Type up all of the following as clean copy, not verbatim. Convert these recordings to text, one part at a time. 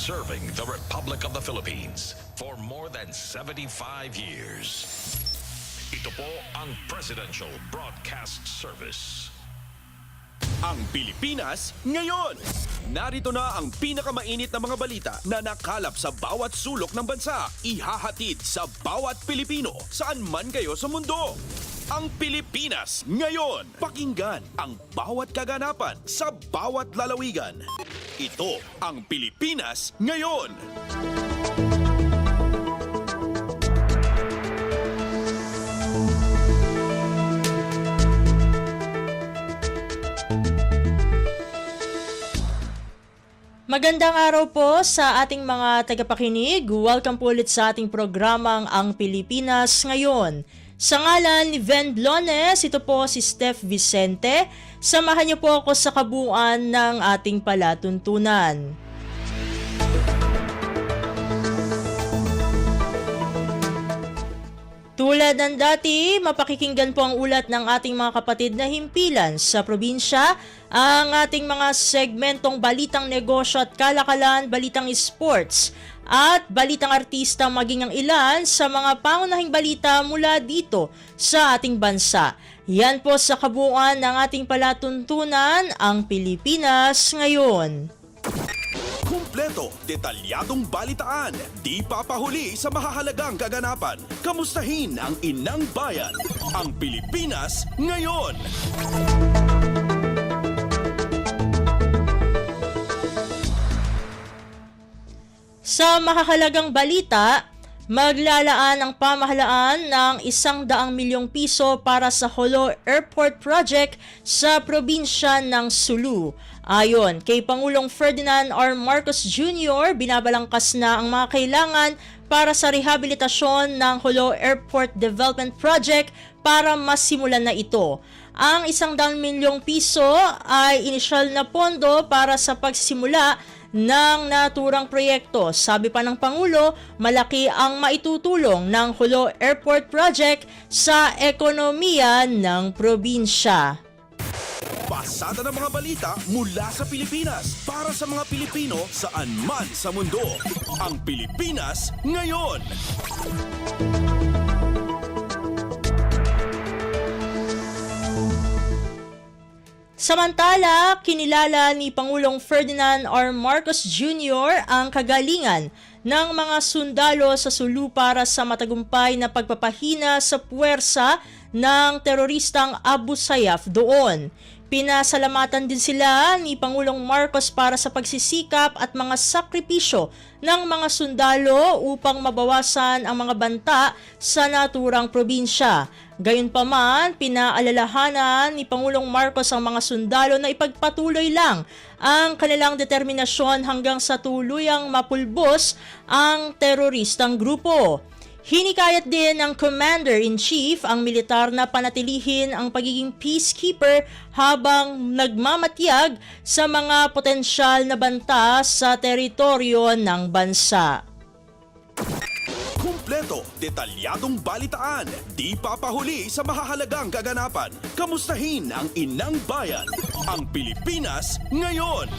serving the Republic of the Philippines for more than 75 years. Ito po ang Presidential Broadcast Service. Ang Pilipinas ngayon. Narito na ang pinakamainit na mga balita na nakalap sa bawat sulok ng bansa. Ihahatid sa bawat Pilipino saan man kayo sa mundo. Ang Pilipinas ngayon. Pakinggan ang bawat kaganapan sa bawat lalawigan. Ito ang Pilipinas ngayon. Magandang araw po sa ating mga tagapakinig. Welcome po ulit sa ating programang Ang Pilipinas Ngayon. Sa ngalan ni Ven Blones, ito po si Steph Vicente. Samahan niyo po ako sa kabuuan ng ating palatuntunan. Tulad ng dati, mapakikinggan po ang ulat ng ating mga kapatid na himpilan sa probinsya, ang ating mga segmentong balitang negosyo at kalakalan, balitang sports, at balitang artista maging ang ilan sa mga pangunahing balita mula dito sa ating bansa. Yan po sa kabuuan ng ating palatuntunan, ang Pilipinas Ngayon. Kumpleto, detalyadong balitaan, di papahuli sa mahahalagang kaganapan. Kamustahin ang inang bayan, ang Pilipinas Ngayon. Sa mahahalagang balita, maglalaan ang pamahalaan ng 100 milyong piso para sa Jolo Airport Project sa probinsya ng Sulu. Ayon kay Pangulong Ferdinand R. Marcos Jr., binabalangkas na ang mga kailangan para sa rehabilitasyon ng Jolo Airport Development Project para masimulan na ito. Ang 100 milyong piso ay inisyal na pondo para sa pagsimula ng naturang proyekto. Sabi pa ng Pangulo, malaki ang maitutulong ng Jolo Airport Project sa ekonomiya ng probinsya. Pasada ng mga balita mula sa Pilipinas para sa mga Pilipino saan man sa mundo. Ang Pilipinas Ngayon. Samantala, kinilala ni Pangulong Ferdinand R. Marcos Jr. ang kagalingan ng mga sundalo sa Sulu para sa matagumpay na pagpapahina sa puwersa ng teroristang Abu Sayyaf doon. Pinasalamatan din sila ni Pangulong Marcos para sa pagsisikap at mga sakripisyo ng mga sundalo upang mabawasan ang mga banta sa naturang probinsya. Gayunpaman, pinaalalahanan ni Pangulong Marcos ang mga sundalo na ipagpatuloy lang ang kanilang determinasyon hanggang sa tuluyang mapulbos ang teroristang grupo. Hinikayat din ng Commander-in-Chief ang militar na panatilihin ang pagiging peacekeeper habang nagmamatiyag sa mga potensyal na banta sa teritoryo ng bansa. Kumpleto, detalyadong balitaan, di papahuli sa mahahalagang kaganapan. Kamustahin ang inang bayan, ang Pilipinas Ngayon.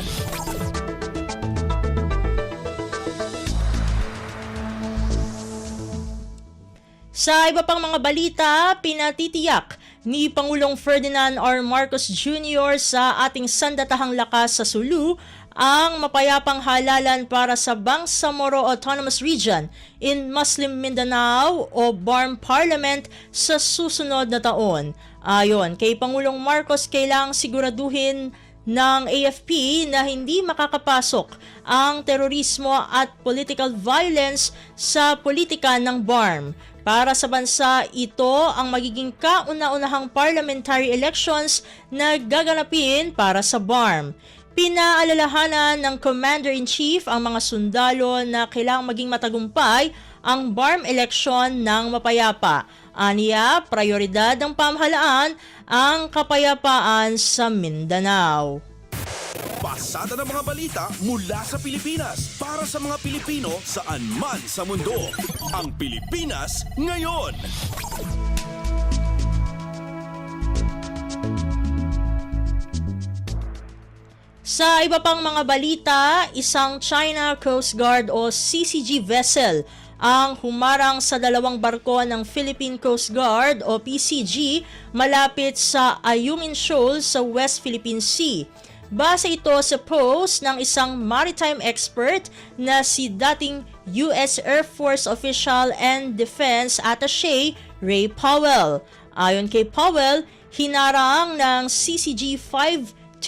Sa iba pang mga balita, pinatitiyak ni Pangulong Ferdinand R. Marcos Jr. sa ating sandatahang lakas sa Sulu ang mapayapang halalan para sa Bangsamoro Autonomous Region in Muslim Mindanao o BARM Parliament sa susunod na taon. Ayon kay Pangulong Marcos, kailangang siguraduhin ng AFP na hindi makakapasok ang terorismo at political violence sa politika ng BARM. Para sa bansa, ito ang magiging kauna-unahang parliamentary elections na gaganapin para sa BARM. Pinaalalahanan ng Commander-in-Chief ang mga sundalo na kailangang maging matagumpay ang BARM election ng mapayapa. Aniya, prioridad ng pamahalaan ang kapayapaan sa Mindanao. Pasada ng mga balita mula sa Pilipinas para sa mga Pilipino saan man sa mundo. Ang Pilipinas Ngayon. Sa iba pang mga balita, isang China Coast Guard o CCG vessel ang humarang sa dalawang barko ng Philippine Coast Guard o PCG malapit sa Ayungin Shoal sa West Philippine Sea. Base ito sa post ng isang maritime expert na si dating US Air Force official and Defense Attaché Ray Powell. Ayon kay Powell, hinarang ng CCG 5203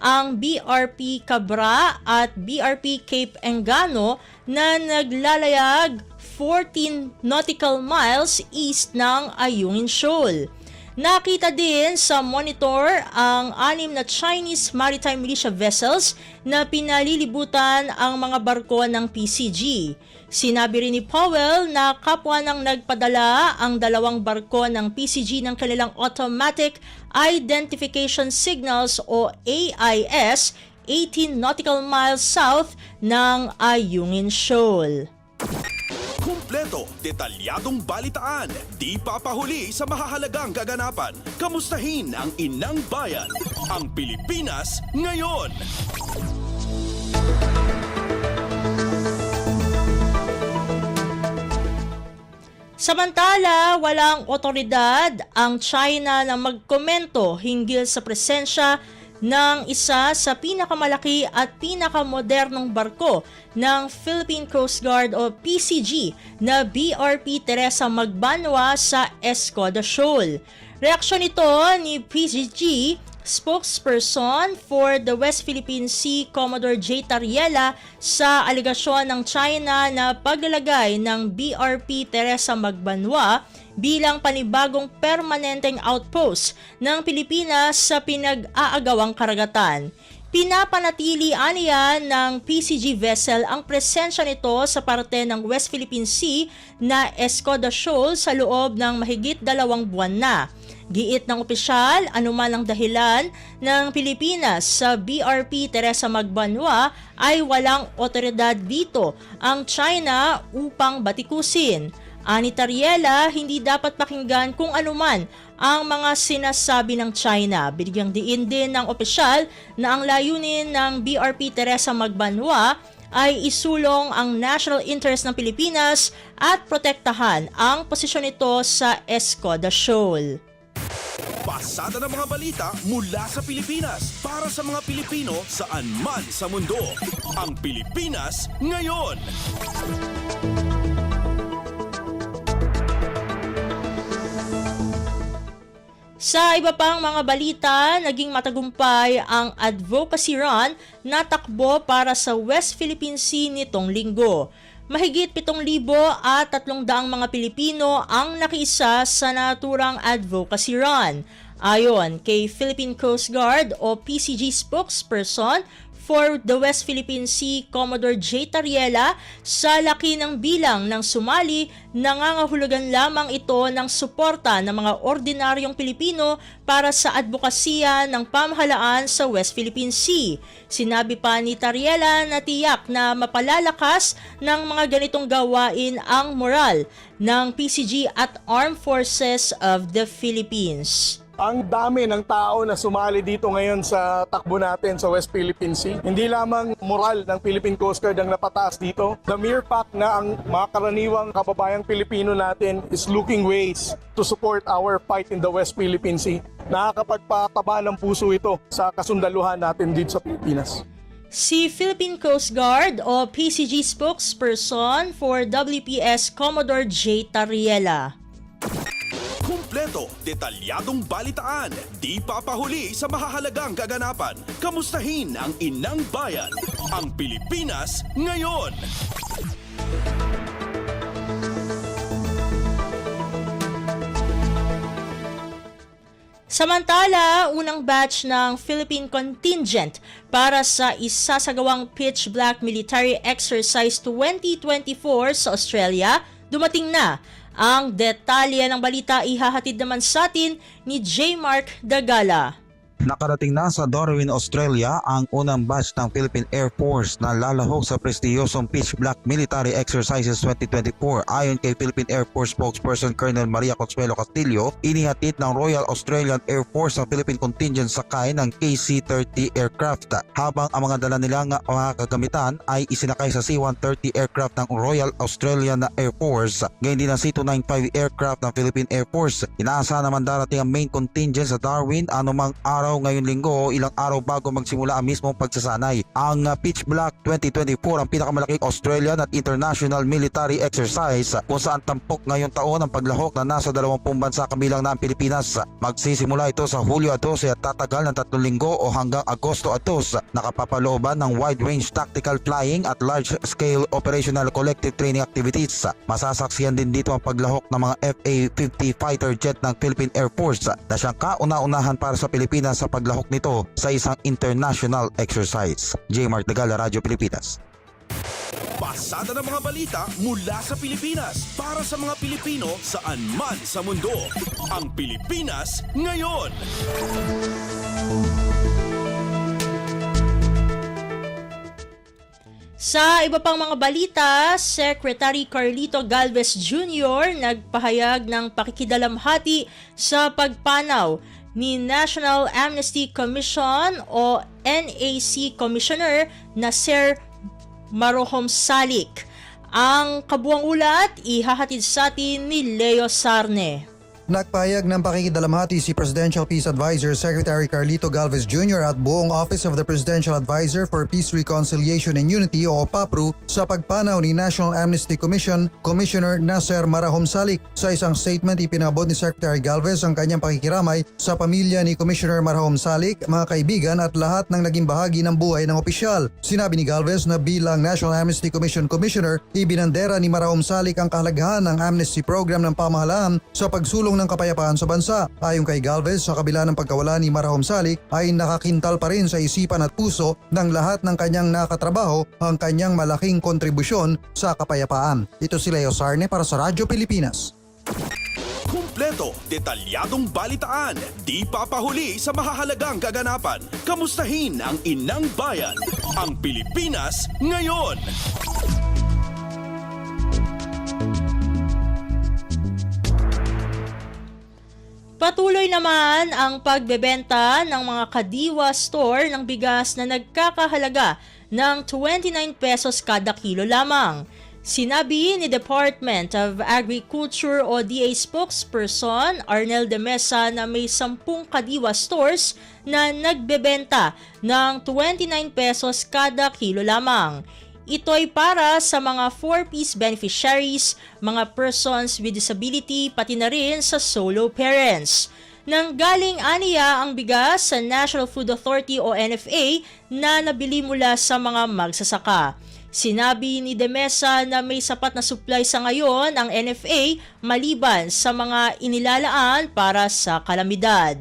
ang BRP Cabra at BRP Cape Engano na naglalayag 14 nautical miles east ng Ayungin Shoal. Nakita din sa monitor ang 6 na Chinese maritime militia vessels na pinalilibutan ang mga barko ng PCG. Sinabi rin ni Powell na kapwa nang nagpadala ang dalawang barko ng PCG ng kanilang Automatic Identification Signals o AIS 18 nautical miles south ng Ayungin Shoal. Kumpleto, detalyadong balitaan, di papahuli sa mahahalagang kaganapan. Kamustahin ang inang bayan, ang Pilipinas ngayon. Samantala, walang otoridad ang China na magkomento hinggil sa presensya ng isa sa pinakamalaki at pinakamodernong barko ng Philippine Coast Guard o PCG na BRP Teresa Magbanwa sa Escoda Shoal. Reaksyon ito ni PCG spokesperson for the West Philippine Sea, Commodore J. Tariela, sa alegasyon ng China na paglalagay ng BRP Teresa Magbanwa bilang panibagong permanenteng outpost ng Pilipinas sa pinag-aagawang karagatan. Pinapanatili aniya ng PCG vessel ang presensya nito sa parte ng West Philippine Sea na Escoda Shoal sa loob ng mahigit 2 buwan na. Giit ng opisyal, anuman ang dahilan ng Pilipinas sa BRP Teresa Magbanwa ay walang otoridad dito ang China upang batikusin. Ani Tariela, hindi dapat pakinggan kung anuman ang mga sinasabi ng China. Binigyang diin din ng opisyal na ang layunin ng BRP Teresa Magbanwa ay isulong ang national interest ng Pilipinas at protektahan ang posisyon nito sa Escoda Shoal. Pasada ng mga balita mula sa Pilipinas para sa mga Pilipino saan man sa mundo. Ang Pilipinas ngayon. Sa iba pang mga balita, naging matagumpay ang advocacy run na takbo para sa West Philippine Sea nitong linggo. Mahigit 7,300 mga Pilipino ang nakiisa sa naturang advocacy run. Ayon kay Philippine Coast Guard o PCG spokesperson for the West Philippine Sea, Commodore J. Tariela, sa laki ng bilang ng sumali, nangangahulugan lamang ito ng suporta ng mga ordinaryong Pilipino para sa advokasya ng pamahalaan sa West Philippine Sea. Sinabi pa ni Tariela na tiyak na mapalalakas ng mga ganitong gawain ang moral ng PCG at Armed Forces of the Philippines. Ang dami ng tao na sumali dito ngayon sa takbo natin sa West Philippine Sea. Hindi lamang moral ng Philippine Coast Guard ang napataas dito. The mere fact na ang mga karaniwang kababayang Pilipino natin is looking ways to support our fight in the West Philippine Sea. Nakakapagpataba ng puso ito sa kasundaluhan natin dito sa Pilipinas. Si Philippine Coast Guard o PCG spokesperson for WPS Commodore J. Tariela. Kumpleto, detalyadong balitaan, di papahuli sa mahahalagang kaganapan. Kamustahin ang inang bayan, ang Pilipinas ngayon. Samantala, unang batch ng Philippine contingent para sa isasagawang Pitch Black Military Exercise 2024 sa Australia, dumating na. Ang detalye ng balita ihahatid naman sa atin ni J. Mark Dagala. Nakarating na sa Darwin, Australia ang unang batch ng Philippine Air Force na lalahok sa prestiyosong Pitch Black Military Exercises 2024. Ayon kay Philippine Air Force spokesperson Colonel Maria Consuelo Castillo, inihatid ng Royal Australian Air Force ang Philippine contingent sakay ng KC-30 aircraft, habang ang mga dala nilang mga kagamitan ay isinakay sa C-130 aircraft ng Royal Australian Air Force, gayon din ang C-295 aircraft ng Philippine Air Force. Inaasahan naman darating ang main contingent sa Darwin anumang araw ngayon linggo o ilang araw bago magsimula ang mismong pagsasanay. Ang Pitch Black 2024 ang pinakamalaking Australian at international military exercise kung saan tampok ngayong taon ang paglahok na nasa 20 bansa kabilang na ang Pilipinas. Magsisimula ito sa Hulyo 12 at tatagal ng 3 linggo o hanggang Agosto 2. Nakapapalooban ng wide range tactical flying at large scale operational collective training activities. Masasaksiyan din dito ang paglahok ng mga FA-50 fighter jet ng Philippine Air Force na siyang kauna-unahan para sa Pilipinas sa paglahok nito sa isang international exercise. J. Mark Dagala, Radyo Pilipinas. Pasada ng mga balita mula sa Pilipinas para sa mga Pilipino saan man sa mundo. Ang Pilipinas ngayon. Sa iba pang mga balita, Secretary Carlito Galvez Jr. nagpahayag ng pakikidalamhati sa pagpanaw ni National Amnesty Commission o NAC Commissioner na Sir Marohom Salik. Ang kabuang ulat ihahatid sa atin ni Leo Sarne. Nagpahayag ng pakikidalamhati si Presidential Peace Advisor Secretary Carlito Galvez Jr. at buong Office of the Presidential Advisor for Peace, Reconciliation and Unity o PAPRU sa pagpanaw ni National Amnesty Commission Commissioner Nasser Marahom Salik. Sa isang statement, ipinabot ni Secretary Galvez ang kanyang pakikiramay sa pamilya ni Commissioner Marahom Salik, mga kaibigan at lahat ng naging bahagi ng buhay ng opisyal. Sinabi ni Galvez na bilang National Amnesty Commission Commissioner, ibinandera ni Marahom Salik ang kahalagahan ng amnesty program ng pamahalaan sa pagsulong ng kapayapaan sa bansa. Ayon kay Galvez, sa kabila ng pagkawala ni Marahom Salik ay nakakintal pa rin sa isipan at puso ng lahat ng kanyang nakatrabaho ang kanyang malaking kontribusyon sa kapayapaan. Ito si Leo Sarne para sa Radyo Pilipinas. Kumpleto, detalyadong balitaan, di papahuli sa mahahalagang kaganapan. Kamustahin ang inang bayan, ang Pilipinas ngayon. Patuloy naman ang pagbebenta ng mga kadiwa store ng bigas na nagkakahalaga ng 29 pesos kada kilo lamang. Sinabi ni Department of Agriculture o DA spokesperson Arnel de Mesa na may 10 kadiwa stores na nagbebenta ng 29 pesos kada kilo lamang. Ito ay para sa mga 4-piece beneficiaries, mga persons with disability, pati na rin sa solo parents. Nanggaling aniya ang bigas sa National Food Authority o NFA na nabili mula sa mga magsasaka. Sinabi ni De Mesa na may sapat na supply sa ngayon ang NFA maliban sa mga inilalaan para sa kalamidad.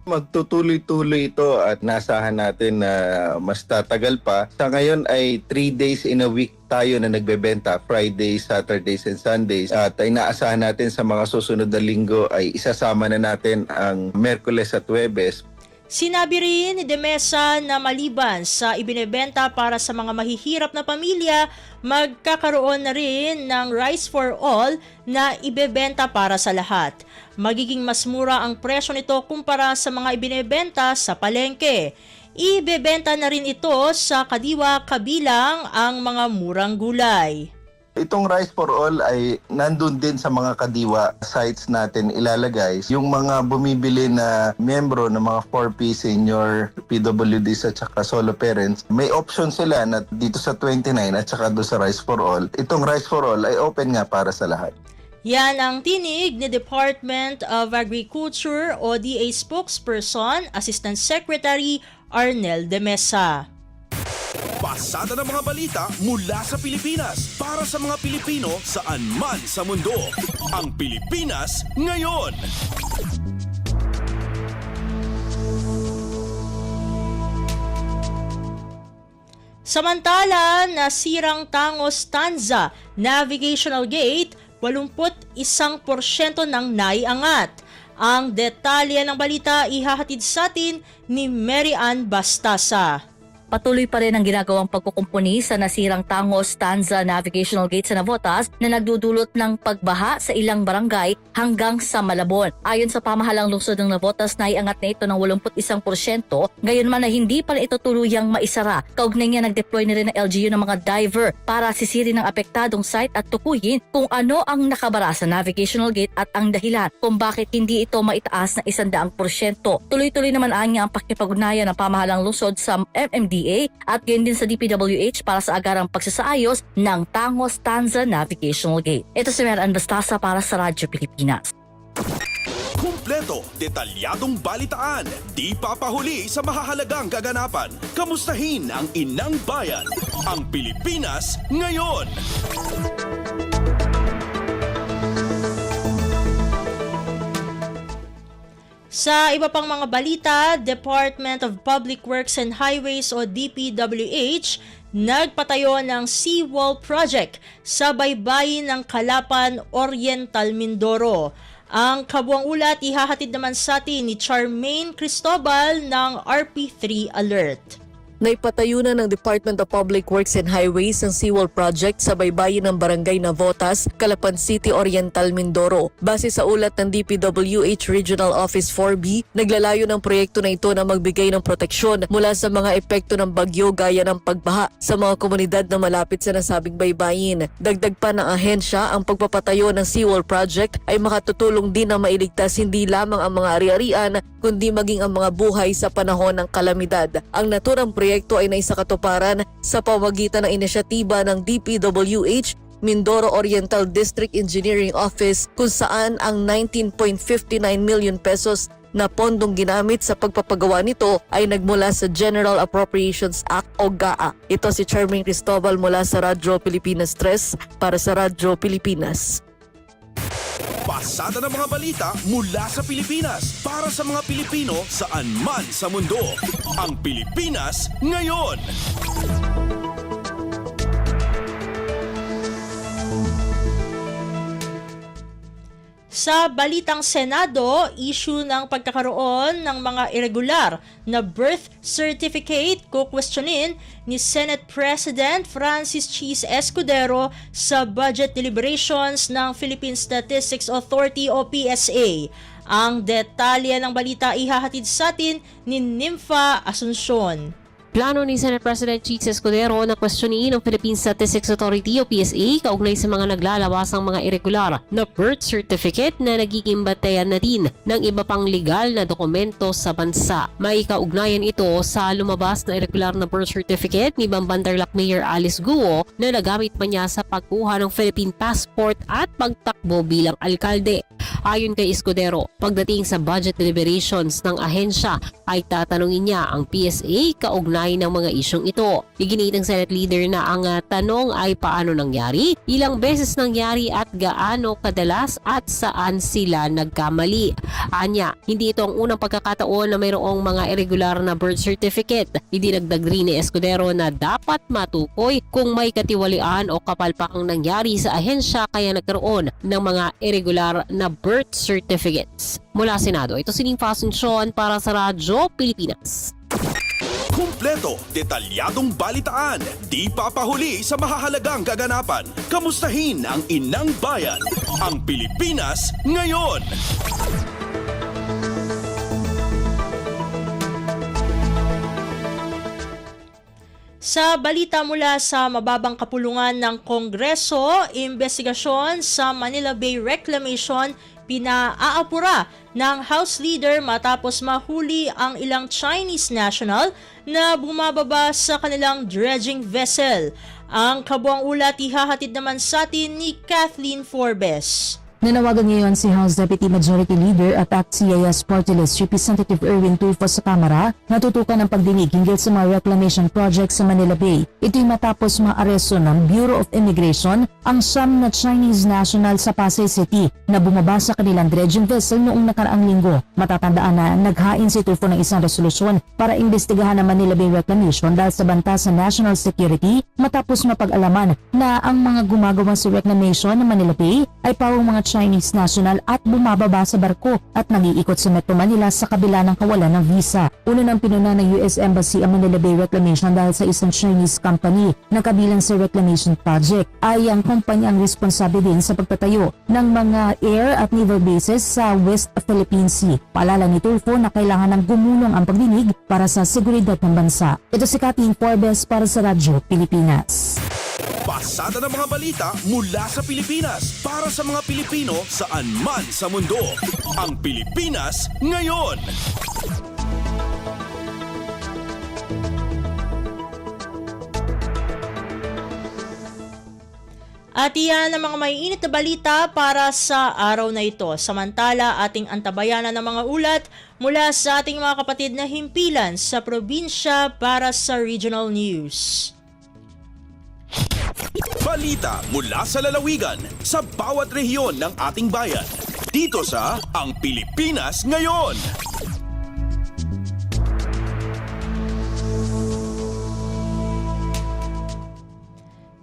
Magtutuloy-tuloy ito at nasahan natin na mas tatagal pa. Sa ngayon ay 3 days in a week tayo na nagbebenta, Fridays, Saturdays, and Sundays. At ay naasahan natin sa mga susunod na linggo ay isasama na natin ang Merkules at Huwebes. Sinabi rin ni De Mesa na maliban sa ibinebenta para sa mga mahihirap na pamilya, magkakaroon na rin ng Rice for All na ibebenta para sa lahat. Magiging mas mura ang presyo nito kumpara sa mga ibinebenta sa palengke. Ibebenta na rin ito sa kadiwa kabilang ang mga murang gulay. Itong Rice for All ay nandun din sa mga kadiwa sites natin ilalagay. Yung mga bumibili na miyembro ng mga 4P senior PWDs at saka solo parents, may option sila na dito sa 29 at saka doon sa Rice for All. Itong Rice for All ay open nga para sa lahat. Yan ang tinig ni Department of Agriculture o DA spokesperson, Assistant Secretary Arnel de Mesa. Pasada ng mga balita mula sa Pilipinas para sa mga Pilipino saan man sa mundo. Ang Pilipinas ngayon. Samantala, nasirang Tangos Tanza Navigational Gate, 81% ng naiangat. Ang detalye ng balita ihahatid sa atin ni Mary Ann Bastasa. Patuloy pa rin ang ginagawang pagkukumpuni sa nasirang Tangos Tanza Navigational Gate sa Navotas na nagdudulot ng pagbaha sa ilang barangay hanggang sa Malabon. Ayon sa pamahalang lungsod ng Navotas, naiangat na ito ng 81%, gayon man na hindi pa ito tuluyang maisara. Kaugnay niya, nag-deploy na rin ng LGU ng mga diver para sisirin ang apektadong site at tukuyin kung ano ang nakabara sa Navigational Gate at ang dahilan kung bakit hindi ito maitaas na 100%. Tuloy-tuloy naman anya ang pakikipag-ugnayan ng pamahalang lungsod sa MMDA at gayon din sa DPWH para sa agarang pagsasaayos ng Tangos Tanza Navigational Gate. Ito si Mary Ann Bastasa para sa Radyo Pilipinas. Kumpleto, detalyadong balitaan, di papahuli sa mahahalagang kaganapan. Kamustahin ang inang bayan, ang Pilipinas ngayon. Sa iba pang mga balita, Department of Public Works and Highways o DPWH nagpatayo ng seawall project sa baybayin ng Calapan, Oriental, Mindoro. Ang kabuang ulat ihahatid naman sa atin ni Charmaine Cristobal ng RP3 Alert. Naipatayo na ng Department of Public Works and Highways ang seawall project sa baybayin ng Barangay Navotas, Calapan City, Oriental, Mindoro. Base sa ulat ng DPWH Regional Office 4B, naglalayo ng proyekto na ito na magbigay ng proteksyon mula sa mga epekto ng bagyo gaya ng pagbaha sa mga komunidad na malapit sa nasabing baybayin. Dagdag pa ng ahensya, ang pagpapatayo ng seawall project ay makatutulong din na mailigtas hindi lamang ang mga ari-arian kundi maging ang mga buhay sa panahon ng kalamidad. Ang naturang proyekto ay naisakatuparan sa pamamagitan ng inisyatiba ng DPWH Mindoro Oriental District Engineering Office kung saan ang 19.59 million pesos na pondong ginamit sa pagpapagawa nito ay nagmula sa General Appropriations Act o GAA. Ito si Charmaine Cristobal mula sa Radyo Pilipinas 3 para sa Radyo Pilipinas. Pasada ng mga balita mula sa Pilipinas para sa mga Pilipino saan man sa mundo. Ang Pilipinas ngayon. Sa balitang Senado, issue ng pagkakaroon ng mga irregular na birth certificate kukwestiyonin ni Senate President Francis Cheese Escudero sa budget deliberations ng Philippine Statistics Authority o PSA. Ang detalye ng balita ihahatid sa atin ni Nympha Asuncion. Plano ni Senate President Cheese Escudero na questionin ng Philippine Statistics Authority o PSA kaugnay sa mga naglalabasang mga irregular na birth certificate na nagiging batayan na din ng iba pang legal na dokumento sa bansa. May kaugnayan ito sa lumabas na irregular na birth certificate ni Bambantarlac Mayor Alice Guo na nagamit pa niya sa pagkuha ng Philippine passport at pagtakbo bilang alkalde. Ayon kay Escudero, pagdating sa budget deliberations ng ahensya ay tatanungin niya ang PSA kaugnay ng mga isyong ito. Iginit ng Senate leader na ang tanong ay paano nangyari, ilang beses nangyari at gaano kadalas at saan sila nagkamali. Anya, hindi ito ang unang pagkakataon na mayroong mga irregular na birth certificate. Idinagdag rin ni Escudero na dapat matukoy kung may katiwalian o kapalpakang nangyari sa ahensya kaya nagkaroon ng mga irregular na birth certificates. Mula Senado, ito si Nympha Asuncion para sa Radyo Pilipinas. Kumpleto, detalyadong balitaan, di papahuli sa mahahalagang kaganapan. Kamustahin ang inang bayan, ang Pilipinas ngayon. Sa balita mula sa mababang kapulungan ng Kongreso, investigasyon sa Manila Bay Reclamation pinaaapura ng House Leader matapos mahuli ang ilang Chinese national na bumababa sa kanilang dredging vessel. Ang kabuang ulat ihahatid naman sa atin ni Kathleen Forbes. Nanawagan ngayon si House Deputy Majority Leader at ACT-CIS Party List Representative Erwin Tulfo sa Kamara na tutukan ng pagdinig hinggil sa mga reclamation project sa Manila Bay. Ito'y matapos maaresto ng Bureau of Immigration ang siyam na Chinese national sa Pasay City na bumaba sa kanilang dredging vessel noong nakaraang linggo. Matatandaan na naghain si Tulfo ng isang resolusyon para imbestigahan ang Manila Bay Reclamation dahil sa banta sa national security matapos mapag-alaman na ang mga gumagawa sa reclamation ng Manila Bay ay pawang mga Chinese national at bumababa sa barko at nag-iikot sa Metro Manila sa kabila ng kawalan ng visa. Una nang pinuna ng US Embassy ang Manila Bay Reclamation dahil sa isang Chinese company na kabilang sa reclamation project ay ang kumpanya ang responsable din sa pagtatayo ng mga air at naval bases sa West Philippine Sea. Paalala ni Tulfo na kailangan ng gumulong ang pagdinig para sa seguridad ng bansa. Ito si Kathleen Forbes para sa Radyo Pilipinas. Pasada ng mga balita mula sa Pilipinas para sa mga Pilipino saan man sa mundo. Ang Pilipinas ngayon. At iyan ang mga maiinit na balita para sa araw na ito. Samantala, ating antabayanan ng mga ulat mula sa ating mga kapatid na himpilan sa probinsya para sa regional news. Balita mula sa lalawigan sa bawat rehiyon ng ating bayan. Dito sa Ang Pilipinas Ngayon.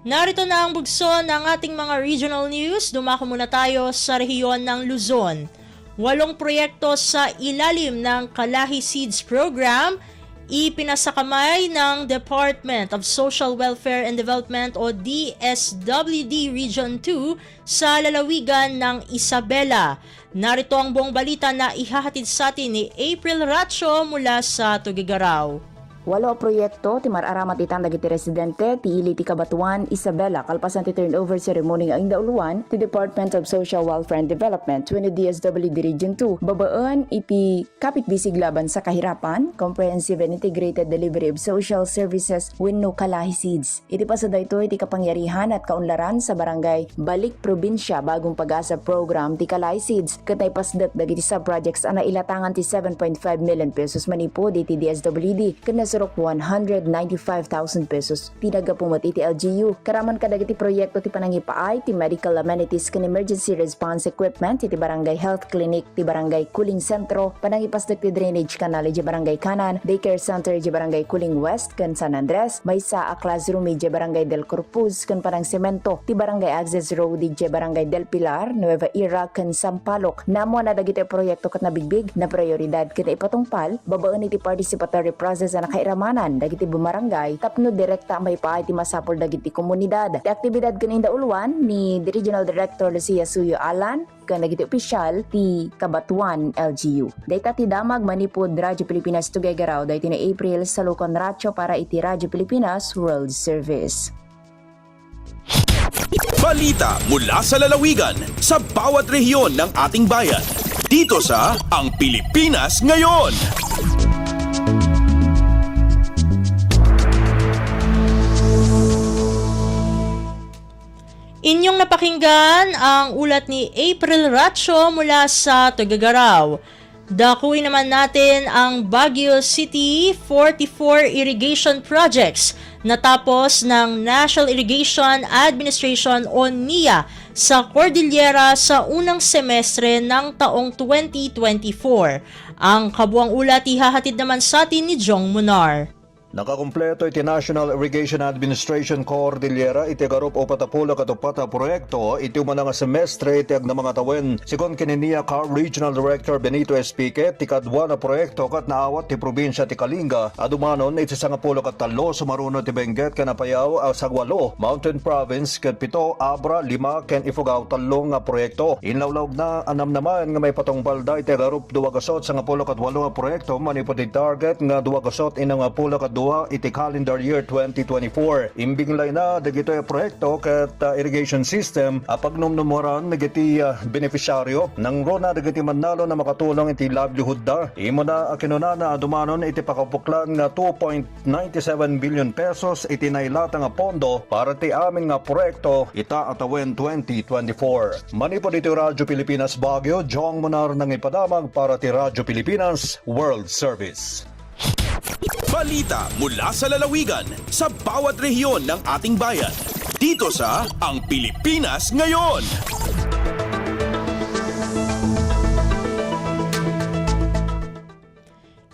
Narito na ang bugso ng ating mga regional news. Dumako muna tayo sa rehiyon ng Luzon. 8 proyekto sa ilalim ng Kalahi Seeds Program ipinasakamay ng Department of Social Welfare and Development o DSWD Region 2 sa lalawigan ng Isabela. Narito ang buong balita na ihahatid sa atin ni April Racho mula sa Tuguegarao. 8 proyekto ti mararamat itang dagiti residente ti ili ti Kabatuan, Isabela kalpasan ti turnover ceremony nga indauluan ti Department of Social Welfare and Development wenno DSWD Region 2. Babaan iti kapitbisig laban sa kahirapan, Comprehensive and Integrated Delivery of Social Services wenno Kalahi Seeds. Iti pasada ito iti kapangyarihan at kaunlaran sa barangay Balik Probinsya Bagong Pag-asa Program ti Kalahi Seeds ket naipasdat dagiti sub-projects ana ilatangan ti 7.5 million pesos manipod iti DSWD ket surok 195,000 pesos pinagapumati ti LGU. Karaman kadagiti proyekto ti panangipaay ti medical amenities ken emergency response equipment ti barangay health clinic ti barangay Kuling Sentro, panangipasdak ti drainage canal ti barangay Kanan, daycare center ti barangay Kuling West ken San Andres, maysa a classroom ti barangay Del Corpus ken panang semento ti barangay Access Road ti barangay Del Pilar, Nueva Eira ken Sampaloc. Namo na dagiti proyekto ket nabigbig na prioridad ken ipatungpal babaan iti participatory process na ramanan dagiti bumarangay tapno direkta may paay ti masapol dagiti komunidad. Ti aktibidad ken indauluan ni Regional Director Lucia Suyo Alan ken dagiti opisyal ti Kabatuan LGU. Dayta ti damag manipod Radyo Pilipinas Tuguegarao dayta ni April sa Lucon Racho para iti Radyo Pilipinas World Service. Balita mula sa lalawigan sa bawat rehiyon ng ating bayan. Dito sa Ang Pilipinas Ngayon. Inyong napakinggan ang ulat ni April Racho mula sa Tuguegarao. Dakuin naman natin ang Baguio City 44 irrigation projects natapos ng National Irrigation Administration o NIA sa Cordillera sa unang semestre ng taong 2024. Ang kabuang ulat ihahatid naman sa atin ni Jong Munar. Nakakumpleto iti National Irrigation Administration Cordillera iti garup o patapula katupat a proyekto iti umana nga semestre iti agna mga tawen. Sigon kininiya ka Regional Director Benito Espique ti kadwa na proyekto kat naawat ti probinsya ti Kalinga adumanon iti sangapulo kat talo sumaruno ti Benguet ken Apayao Sagwalo Mountain Province ket 7 Abra 5 ken Ifugao talong nga proyekto. Inlawlaw na anam naman nga may patong balda iti garup 2 sangapulo kat 8 nga proyekto manipod ti target nga 2 inang pulo kat iti calendar year 2024. Imbinglay na dagito yung proyekto ket irrigation system pagnumnumuran dagiti beneficiaryo nang rona dagiti manalo na makatulong iti livelihood da. Imo na kinunana adumanon iti pakapuklan nga 2.97 billion pesos iti nailata nga pondo para ti amin nga proyekto ita atawen 2024. Manipod iti Radyo Pilipinas Baguio, Jong Munar nang ipadamag para ti Radyo Pilipinas World Service. Balita mula sa lalawigan sa bawat rehiyon ng ating bayan. Dito sa Ang Pilipinas Ngayon.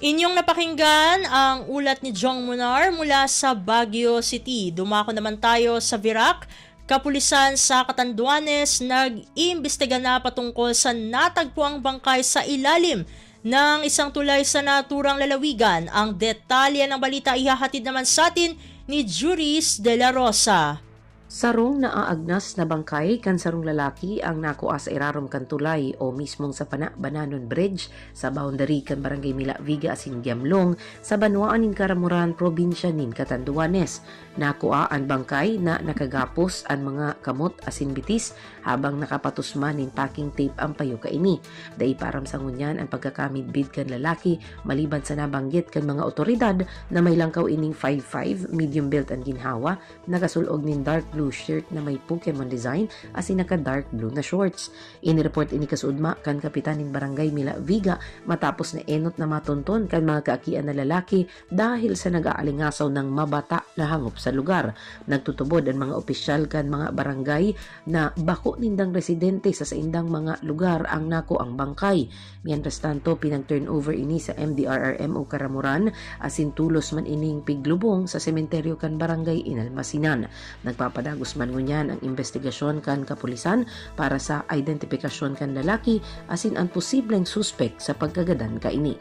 Inyong napakinggan ang ulat ni Jong Munar mula sa Baguio City. Dumako naman tayo sa Virac. Kapulisan sa Catanduanes nag-iimbestiga na patungkol sa natagpuang bangkay sa ilalim ng isang tulay sa naturang lalawigan. Ang detalye ng balita ihahatid naman sa atin ni Juris de la Rosa. Sarong naaagnas na bangkay kan sarong lalaki ang nakuha sa irarom kan tulay o mismong sa Bananon Bridge sa boundary kan Barangay Mila Viga asin Giamlong sa Banwaan nin Karamuran, probinsya nin Catanduanes. Nakuha ang bangkay na nakagapos ang mga kamot asin bitis habang nakapatusman nin packing tape ang payo kaini. Dai param sa ngunyan ang pagkakamidbid kan lalaki maliban sa nabanggit kan mga otoridad na may langkaw ining 5'5" medium build ang ginhawa, nagasulog nin dark blue shirt na may Pokemon design asin naka dark blue na shorts. Inireport ini kasudma kan kapitan nin Barangay Mila Viga matapos na enot na matunton kan mga kaakian na lalaki dahil sa nag-aalingasaw ng mabata na hangop sa lugar. Nagtutubod ang mga opisyal kan mga barangay na bako nindang residente sa saindang mga lugar ang nako ang bangkay. Mientras tanto pinag-turnover ini sa MDRRMO Karamuran asin tulos man ining piglubong sa sementeryo kan Barangay Inalmasinan. Nagpapadagos man ngunyan ang investigasyon kan kapulisan para sa identifikasyon kan lalaki asin ang posibleng suspek sa pagkagadan kaini.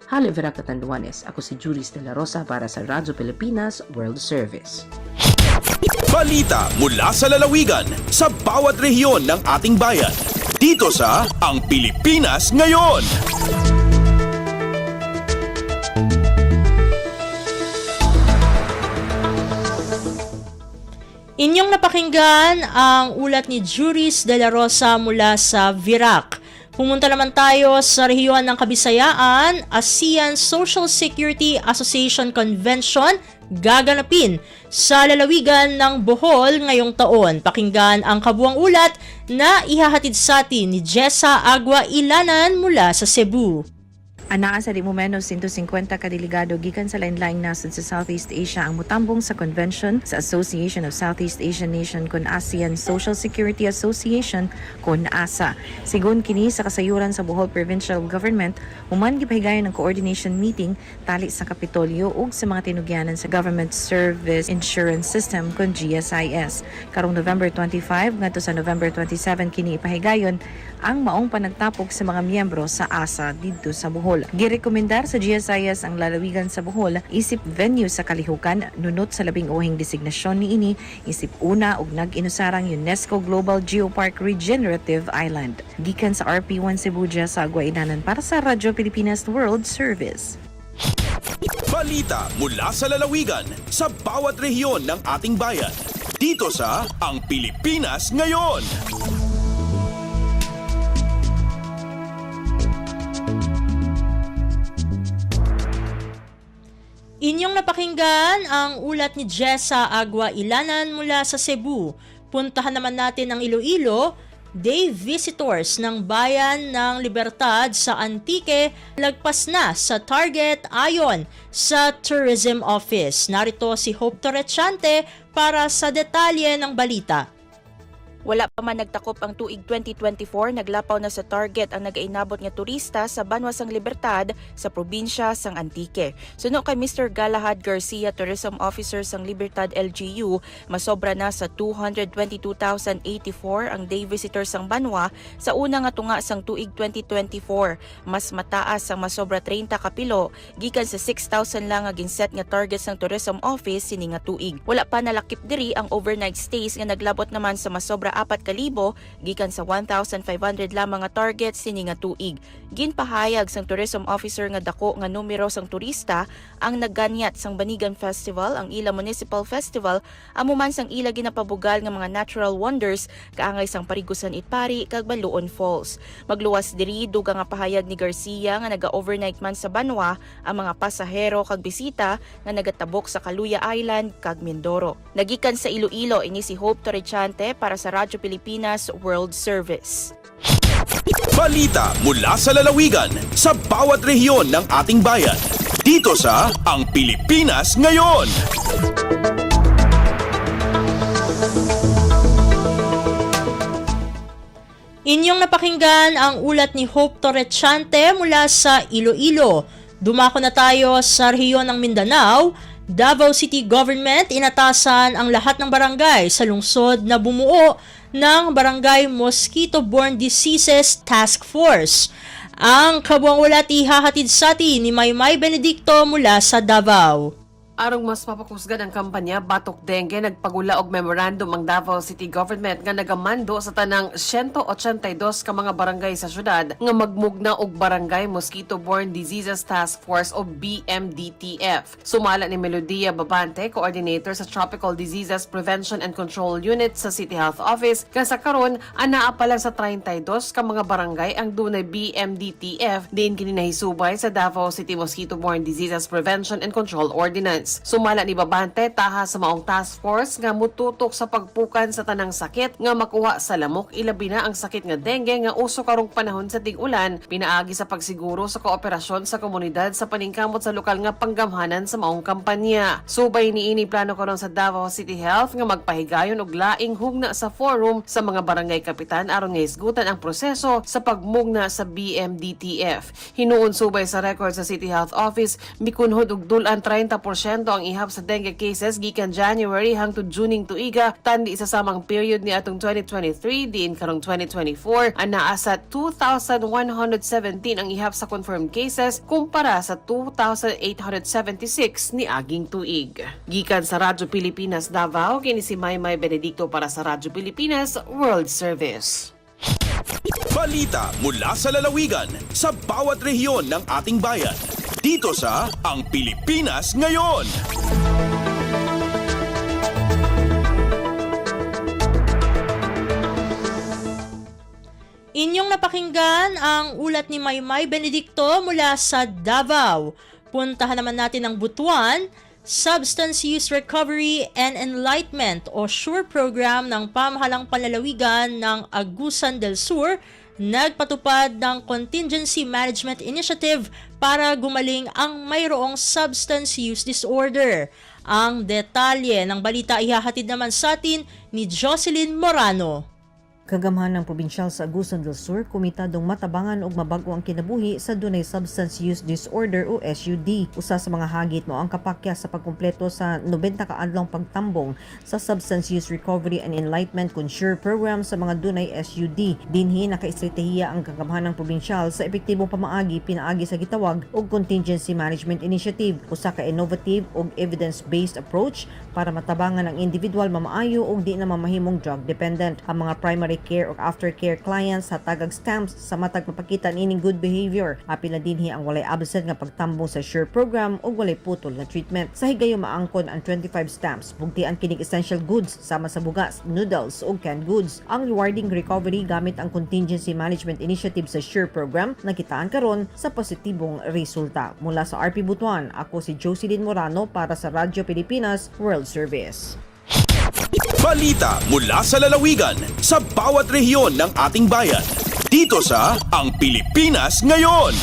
Halivera Catanduanes, ako si Juris de la Rosa para sa Radyo Pilipinas World Service. Balita mula sa lalawigan sa bawat rehiyon ng ating bayan. Dito sa Ang Pilipinas Ngayon. Inyong napakinggan ang ulat ni Juris de la Rosa mula sa Virac. Pumunta naman tayo sa rehiyon ng Kabisayaan. ASEAN Social Security Association Convention gaganapin sa lalawigan ng Bohol ngayong taon. Pakinggan ang kabuang ulat na ihahatid sa atin ni Jessa Agua Ilanan mula sa Cebu. Anaa sa di mo menos 150 kadelegado gikan sa lain-laing nasod sa Southeast Asia ang mutambong sa convention sa Association of Southeast Asian Nation kon ASEAN Social Security Association kon ASA. Sigon kini sa kasayuran sa Bohol Provincial Government, human gipahigayon ng coordination meeting tali sa Kapitolyo ug sa mga tinugyanan sa Government Service Insurance System kon GSIS. Karong November 25 ngadto sa November 27 kini ipahigayon ang maong panagtapok sa mga miyembro sa ASA didto sa Bohol. Girekomendar sa GSIS ang lalawigan sa Bohol isip venue sa kalihukan nunot sa labing uhing designasyon niini isip una ug nag-inusarang UNESCO Global Geopark Regenerative Island. Gikan sa RP1 Cebu sa Agua Ilanan para sa Radyo Pilipinas World Service. Balita mula sa lalawigan sa bawat rehiyon ng ating bayan. Dito sa Ang Pilipinas Ngayon. Inyong napakinggan ang ulat ni Jessa Agua Ilanan mula sa Cebu. Puntahan naman natin ang Iloilo. Day visitors ng Bayan ng Libertad sa Antique lagpas na sa target ayon sa Tourism Office. Narito si Hope Torrechante para sa detalye ng balita. Wala pa man nagtakop ang tuig 2024, naglapaw na sa target ang nagainabot nga turista sa Banwa sang Libertad sa probinsya sang Antique. Suno kay Mr. Galahad Garcia, Tourism Officer sang Libertad LGU, masobra na sa 222,084 ang day visitors sang Banwa sa una nga tunga sang tuig 2024. Mas mataas ang masobra 30 kapilo gikan sa 6,000 lang nga ginset nga target sang Tourism Office sini nga tuig. Wala pa nalakip diri ang overnight stays nga naglabot naman sa masobra 4,000 gikan sa 1,500 lamang nga target sini nga tuig. Ginpahayag sang tourism officer nga dako nga numero sang turista ang nagganyat sang Banigan Festival, ang ila Municipal Festival, amo man sang ila ginapabugal nga mga natural wonders kaangay sang Parigusan Itpari kag Baluon Falls. Magluwas diri dugang nga pahayag ni Garcia nga naga-overnight man sa Banwa ang mga pasahero kag bisita nga nagatabok sa Kaluya Island kag Mindoro. Nagikan sa Iloilo ini si Hope Torrechante para sa Radyo Pilipinas World Service. Balita mula sa lalawigan sa bawat rehiyon ng ating bayan. Dito sa Ang Pilipinas Ngayon. Inyong napakinggan ang ulat ni Hope Torrechante mula sa Iloilo. Dumako na tayo sa rehiyon ng Mindanao. Davao City Government inatasan ang lahat ng barangay sa lungsod na bumuo ng Barangay Mosquito-Borne Diseases Task Force. Ang kabuang ulat ihahatid sa atin ni Maymay Benedicto mula sa Davao. Arong mas mapakusgan ang kampanya Batok Dengue, nagpagula og memorandum ang Davao City Government nga nagamando sa tanang 182 ka mga barangay sa syudad nga magmugna og Barangay Mosquito-Borne Diseases Task Force o BMDTF. Sumala ni Melodia Babante, Coordinator sa Tropical Diseases Prevention and Control Unit sa City Health Office, nga sa karon anaa pa lang sa 32 ka mga barangay ang dunay BMDTF din kini nahisubay sa Davao City Mosquito-Borne Diseases Prevention and Control Ordinance. Sumala ni Babante taha sa maong task force nga mututok sa pagpukan sa tanang sakit nga makuha sa lamok, ilabi na ang sakit nga dengue nga uso karong panahon sa tig-ulan, pinaagi sa pagsiguro sa kooperasyon sa komunidad sa paningkamot sa lokal nga panggamhanan sa maong kampanya. Subay niini plano karon sa Davao City Health nga magpahigayon og laing hugna sa forum sa mga barangay kapitan aron nga isgutan ang proseso sa pagmugna sa BMDTF. Hinuon subay sa record sa City Health Office, mikunhod og dulan 30% ang ihap sa dengue cases gikan January hangtod Juning tuiga, tandi sa samang period ni atong 2023 diin karong 2024 anaa sa 2,117 ang ihap sa confirmed cases kumpara sa 2,876 ni aging tuig. Gikan sa Radyo Pilipinas Davao, kini si Maymay Benedicto para sa Radyo Pilipinas World Service. Balita mula sa lalawigan sa bawat rehiyon ng ating bayan. Dito sa Ang Pilipinas Ngayon. Inyong napakinggan ang ulat ni Maymay Benedicto mula sa Davao. Puntahan naman natin ang Butuan. Substance Use Recovery and Enlightenment o SURE program ng pamahalang panlalawigan ng Agusan del Sur nagpatupad ng Contingency Management Initiative para gumaling ang mayroong substance use disorder. Ang detalye ng balita ihahatid naman sa atin ni Jocelyn Morano. Kagamhan ng probinsyal sa Agusan del Sur, komitadong matabangan og mabago ang kinabuhi sa dunay substance use disorder o SUD. Usa sa mga hagit mo ang kapakya sa pagkumpleto sa 90 ka adlong pagtambong sa Substance Use Recovery and Enlightenment SURE program sa mga dunay SUD. Dinhi nakaistratehiya ang kagamhan ng probinsyal sa epektibong pamaagi pinaagi sa gitawag og Contingency Management Initiative, usa ka innovative og evidence-based approach para matabangan ang individual mamaayo og di na mamahimong drug dependent. Ang mga primary care o aftercare clients sa tagag stamps sa matag mapakita nining good behavior. Apil na dinhi ang walay absent nga pagtambong sa SURE program o walay putol nga treatment. Sa higayon maangkon ang 25 stamps. Bugtian kining essential goods sama sa bugas, noodles o canned goods. Ang rewarding recovery gamit ang Contingency Management Initiative sa SURE program nakitaan karon sa positibong resulta. Mula sa RP Butuan, ako si Jocelyn Morano para sa Radyo Pilipinas World Service. Balita mula sa lalawigan sa bawat rehiyon ng ating bayan. Dito sa Ang Pilipinas Ngayon.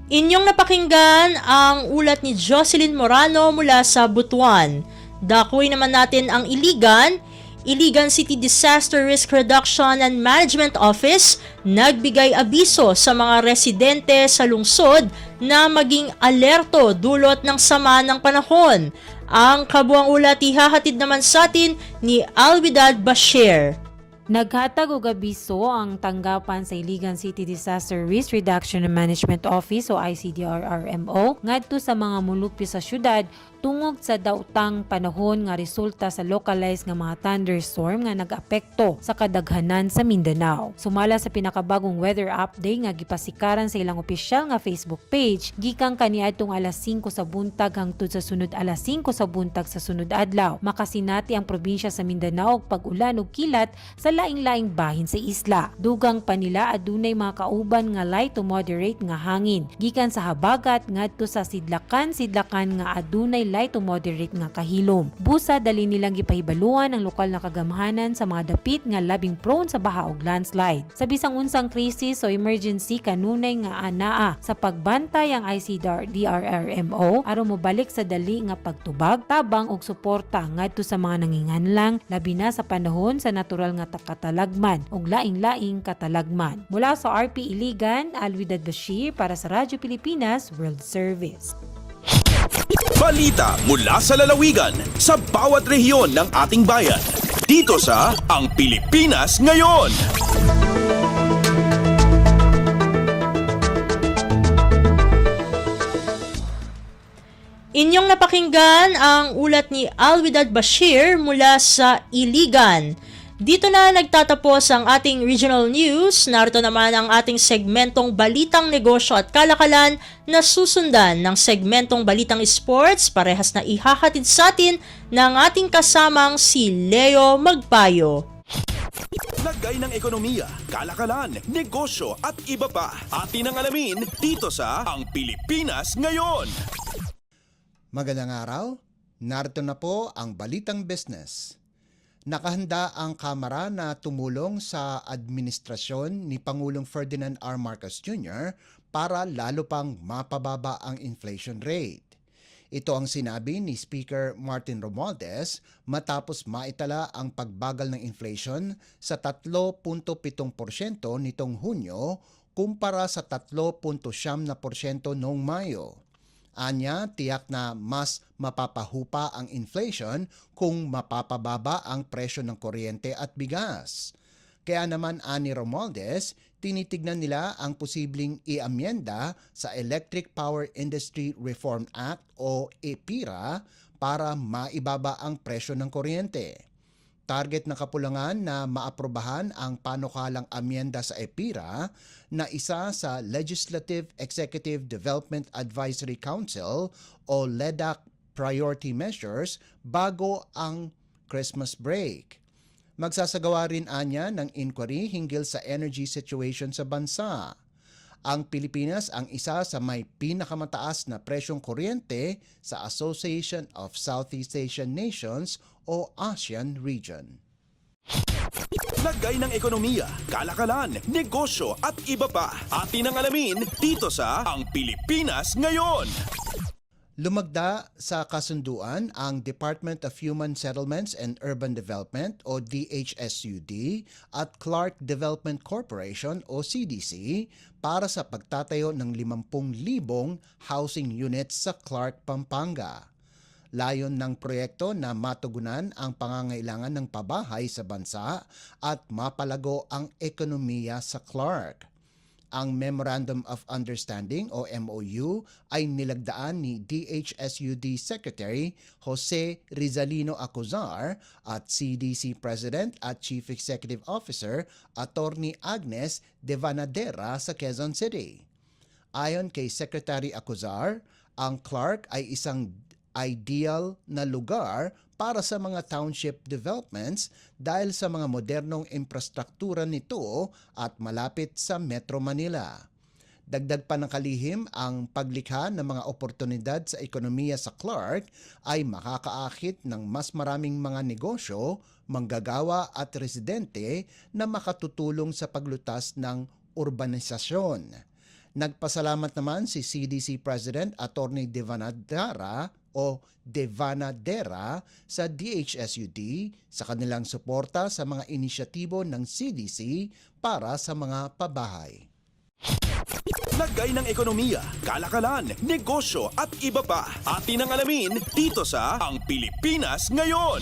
Inyong napakinggan ang ulat ni Jocelyn Morano mula sa Butuan. Dakuin naman natin ang Iligan. Iligan City Disaster Risk Reduction and Management Office nagbigay abiso sa mga residente sa lungsod na maging alerto dulot ng sama ng panahon. Ang kabuang ulat ihahatid naman sa atin ni Alwidad Bashir. Naghatag og abiso ang tanggapan sa Iligan City Disaster Risk Reduction and Management Office o ICDRRMO ngadto sa mga mulupyo sa syudad tungod sa daotang panahon nga resulta sa localized nga mga thunderstorm nga nag-apekto sa kadaghanan sa Mindanao. Sumala sa pinakabagong weather update nga gipasikaran sa ilang opisyal nga Facebook page, gikan kaniadtong alas 5 sa buntag hangtod sa sunod alas 5 sa buntag sa sunod adlaw. Makasinati ang probinsya sa Mindanao og pag-ulan ug kilat sa laing-laing bahin sa isla. Dugang pa nila adunay mga kauban nga light to moderate nga hangin. Gikan sa habagat ngadto sa sidlakan nga adunay light to moderate nga kahilom. Busa dali nilang gipahibaluan ang lokal na kagamhanan sa mga dapit nga labing prone sa baha ug landslide. Sa bisang unsang krisis o emergency kanunay nga anaa sa pagbantay ang ICDRRMO aron mobalik sa dali nga pagtubag, tabang ug suporta ngadto sa mga nanginganlang labi na sa panahon sa natural nga katalagman ug laing-laing katalagman. Mula sa RP Iligan, Alwidad Bashir para sa Radyo Pilipinas World Service. Balita mula sa lalawigan sa bawat rehiyon ng ating bayan. Dito sa Ang Pilipinas Ngayon. Inyong napakinggan ang ulat ni Alwidad Bashir mula sa Iligan. Dito na nagtatapos ang ating regional news. Narito naman ang ating segmentong Balitang Negosyo at Kalakalan na susundan ng segmentong Balitang Sports, parehas na ihahatid sa atin ng ating kasamang si Leo Magpayo. Lagay ng ekonomiya, kalakalan, negosyo at iba pa. Atin ang alamin dito sa Ang Pilipinas Ngayon. Magandang araw, narito na po ang Balitang Business. Nakahanda ang Kamara na tumulong sa administrasyon ni Pangulong Ferdinand R. Marcos Jr. para lalo pang mapababa ang inflation rate. Ito ang sinabi ni Speaker Martin Romualdez matapos maitala ang pagbagal ng inflation sa 3.7% nitong Hunyo kumpara sa 3.7% noong Mayo. Anya, tiyak na mas mapapahupa ang inflation kung mapapababa ang presyo ng kuryente at bigas. Kaya naman ani Romualdez, tinitignan nila ang posibleng iamyenda sa Electric Power Industry Reform Act o EPIRA para maibaba ang presyo ng kuryente. Target ng kapulangan na maaprobahan ang panukalang amyenda sa EPIRA na isa sa Legislative Executive Development Advisory Council o LEDAC priority measures bago ang Christmas break. Magsasagawa rin anya ng inquiry hinggil sa energy situation sa bansa. Ang Pilipinas ang isa sa may pinakamataas na presyong kuryente sa Association of Southeast Asian Nations o ASEAN region. Lagay ng ekonomiya, kalakalan, negosyo at iba pa. Atin ang alamin dito sa Ang Pilipinas Ngayon. Lumagda sa kasunduan ang Department of Human Settlements and Urban Development o DHSUD at Clark Development Corporation o CDC para sa pagtatayo ng 50,000 housing units sa Clark, Pampanga. Layon ng proyekto na matugunan ang pangangailangan ng pabahay sa bansa at mapalago ang ekonomiya sa Clark. Ang Memorandum of Understanding o MOU ay nilagdaan ni DHSUD Secretary Jose Rizalino Acuzar at CDC President at Chief Executive Officer Attorney Agnes Devanadera sa Quezon City. Ayon kay Secretary Acuzar, ang Clark ay isang ideal na lugar para sa mga township developments dahil sa mga modernong infrastruktura nito at malapit sa Metro Manila. Dagdag pa ng kalihim, ang paglikha ng mga oportunidad sa ekonomiya sa Clark ay makakaakit ng mas maraming mga negosyo, manggagawa at residente na makatutulong sa paglutas ng urbanisasyon. Nagpasalamat naman si CDC President Attorney Devanadera sa DHSUD sa kanilang suporta sa mga inisyatibo ng CDC para sa mga pabahay. Lagay ng ekonomiya, kalakalan, negosyo at iba pa. Atin ang alamin dito sa Ang Pilipinas Ngayon.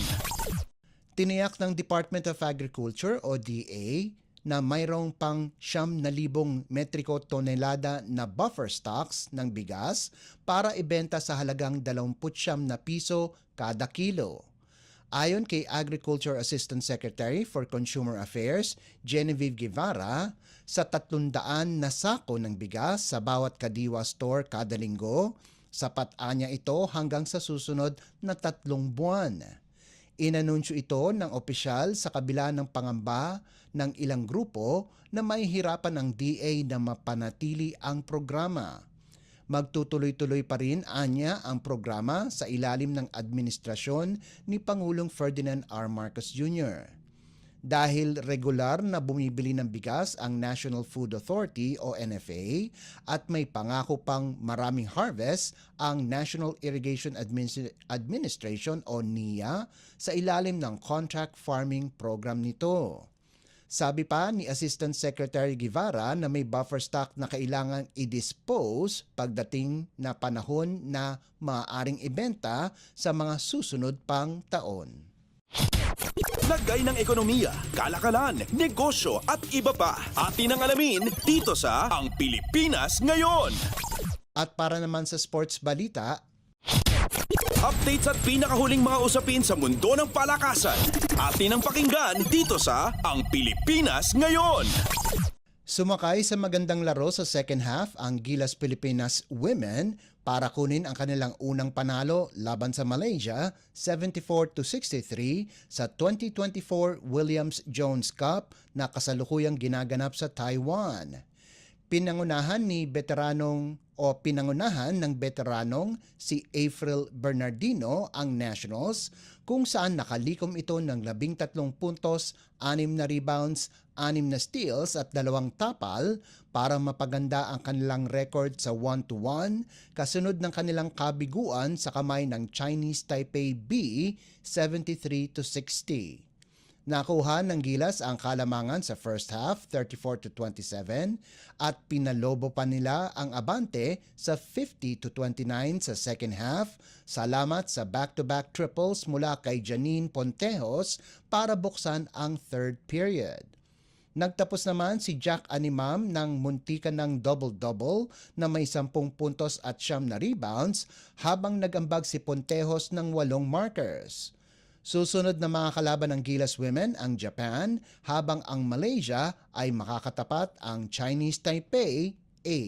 Tiniyak ng Department of Agriculture o DA na mayroong pang 9,000 metriko tonelada na buffer stocks ng bigas para ibenta sa halagang 29 na piso kada kilo. Ayon kay Agriculture Assistant Secretary for Consumer Affairs, Genevieve Guevara, sa 300 na sako ng bigas sa bawat Kadiwa store kada linggo, sapat anya ito hanggang sa susunod na 3 buwan. Inanunsyo ito ng opisyal sa kabila ng pangamba ng ilang grupo na mahihirapan ng DA na mapanatili ang programa. Magtutuloy-tuloy pa rin anya ang programa sa ilalim ng administrasyon ni Pangulong Ferdinand R. Marcos Jr. Dahil regular na bumibili ng bigas ang National Food Authority o NFA at may pangako pang maraming harvest ang National Irrigation Administration o NIA sa ilalim ng contract farming program nito. Sabi pa ni Assistant Secretary Guevara na may buffer stock na kailangang i-dispose pagdating na panahon na maaaring ibenta sa mga susunod pang taon. Lagay ng ekonomiya, kalakalan, negosyo at iba pa. Atin ang alamin dito sa Ang Pilipinas Ngayon. At para naman sa sports balita, updates at pinakahuling mga usapin sa mundo ng palakasan. Atin ang pakinggan dito sa Ang Pilipinas Ngayon. sumakay sa magandang laro sa second half ang Gilas Pilipinas Women para kunin ang kanilang unang panalo laban sa Malaysia 74-63 sa 2024 Williams Jones Cup na kasalukuyang ginaganap sa Taiwan. Pinangunahan ng veteranong si April Bernardino ang Nationals kung saan nakalikom ito ng 13 puntos, 6 na rebounds, 6 na steals at 2 tapal para mapaganda ang kanilang record sa 1-1 kasunod ng kanilang kabiguan sa kamay ng Chinese Taipei B 73-60. Nakuha ng Gilas ang kalamangan sa first half 34-27 at pinalobo pa nila ang abante sa 50-29 sa second half salamat sa back-to-back triples mula kay Janine Pontejos para buksan ang third period. Nagtapos naman si Jack Animam ng muntikan ng double-double na may 10 puntos at 9 na rebounds habang nagambag si Pontejos ng 8 markers. Susunod na mga kalaban ng Gilas Women ang Japan habang ang Malaysia ay makakatapat ang Chinese Taipei A.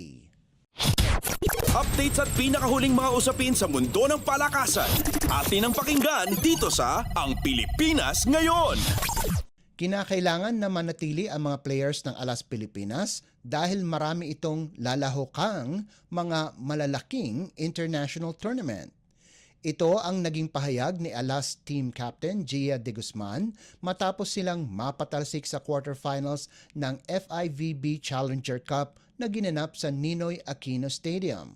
Updates at pinakahuling mga usapin sa mundo ng palakasan. Atin ang pakinggan dito sa Ang Pilipinas Ngayon. Kinakailangan na manatili ang mga players ng Alas Pilipinas dahil marami itong lalahokang mga malalaking international tournament. Ito ang naging pahayag ni Alas team captain Gia De Guzman matapos silang mapatalsik sa quarterfinals ng FIVB Challenger Cup na ginanap sa Ninoy Aquino Stadium.